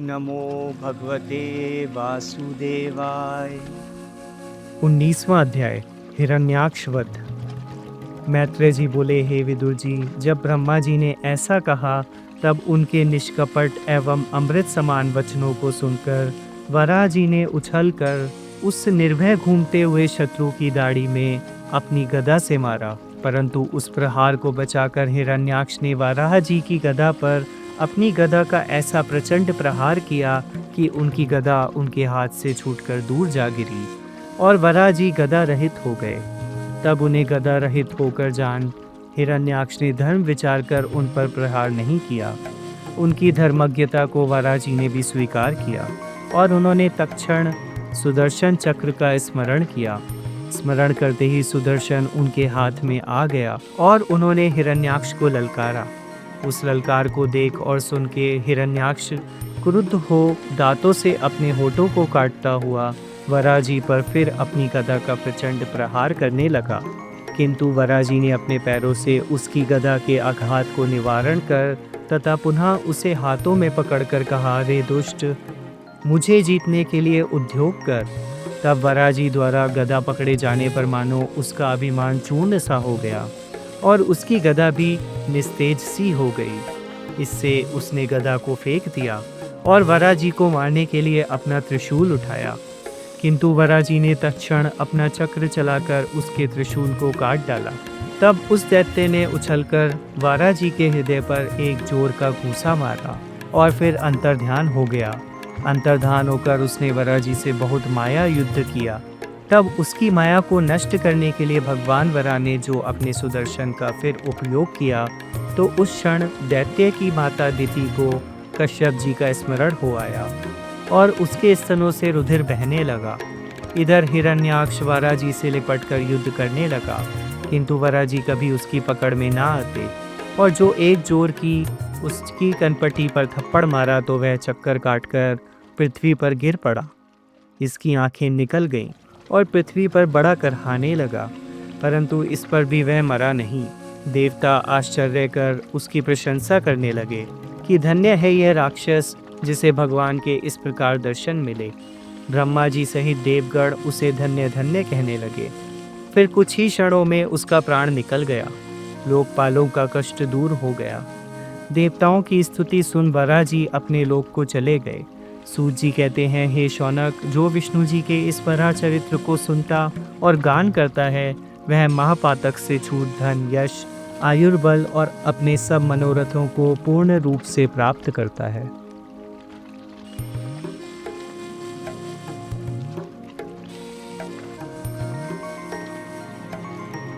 नमो भगवते वासुदेवाय। 19वां अध्याय हिरण्याक्ष वध। मैत्रेय जी बोले, हे विदुर जी, जब ब्रह्मा जी ने ऐसा कहा तब उनके निष्कपट एवं अमृत समान वचनों को सुनकर वराह जी ने उछलकर उस निर्भय घूमते हुए शत्रु की दाढ़ी में अपनी गदा से मारा। परंतु उस प्रहार को बचाकर हिरण्याक्ष ने वराह जी की गदा पर अपनी गदा का ऐसा प्रचंड प्रहार किया कि उनकी गदा उनके हाथ से छूटकर दूर जा गिरी और वराह जी गदा रहित हो गए। तब उन्हें गदा रहित होकर जान हिरण्याक्ष ने धर्म विचार कर उन पर प्रहार नहीं किया। उनकी धर्मज्ञता को वराह जी ने भी स्वीकार किया और उन्होंने तत्क्षण सुदर्शन चक्र का स्मरण किया। स्मरण करते ही सुदर्शन उनके हाथ में आ गया और उन्होंने हिरण्याक्ष को ललकारा। उस ललकार को देख और सुन के हिरण्याक्ष क्रुद्ध हो दांतों से अपने होठों को काटता हुआ वराह जी पर फिर अपनी गदा का प्रचंड प्रहार करने लगा। किंतु वराह जी ने अपने पैरों से उसकी गदा के आघात को निवारण कर तथा पुनः उसे हाथों में पकड़कर कहा, रे दुष्ट, मुझे जीतने के लिए उद्योग कर। तब वराह जी द्वारा गदा पकड़े जाने पर मानो उसका अभिमान चूर्ण सा हो गया और उसकी गदा भी निस्तेज सी हो गई। इससे उसने गदा को फेंक दिया और वराह जी को मारने के लिए अपना त्रिशूल उठाया। किंतु वराह जी ने तत्क्षण अपना चक्र चलाकर उसके त्रिशूल को काट डाला। तब उस दैत्य ने उछलकर वराह जी के हृदय पर एक जोर का घूंसा मारा और फिर अंतर्ध्यान हो गया। अंतर्ध्यान होकर उसने वराह जी से बहुत माया युद्ध किया। तब उसकी माया को नष्ट करने के लिए भगवान वराह ने जो अपने सुदर्शन का फिर उपयोग किया तो उस क्षण दैत्य की माता दिति को कश्यप जी का स्मरण हो आया और उसके स्तनों से रुधिर बहने लगा। इधर हिरण्याक्ष वराह जी से लिपटकर युद्ध करने लगा, किंतु वराह जी कभी उसकी पकड़ में ना आते और जो एक जोर की उसकी कनपटी पर थप्पड़ मारा तो वह चक्कर काटकर पृथ्वी पर गिर पड़ा। इसकी आंखें निकल गईं और पृथ्वी पर बड़ा करहाने लगा, परंतु इस पर भी वह मरा नहीं। देवता आश्चर्य कर उसकी प्रशंसा करने लगे कि धन्य है यह राक्षस जिसे भगवान के इस प्रकार दर्शन मिले। ब्रह्मा जी सहित देवगण उसे धन्य धन्य कहने लगे। फिर कुछ ही क्षणों में उसका प्राण निकल गया। लोकपालों का कष्ट दूर हो गया। देवताओं की स्तुति सुन वराह जी अपने लोक को चले गए। सूत जी कहते हैं, हे शौनक, जो विष्णु जी के इस वराह चरित्र को सुनता और गान करता है वह महापातक से छूट धन, यश, आयुर्बल और अपने सब मनोरथों को पूर्ण रूप से प्राप्त करता है।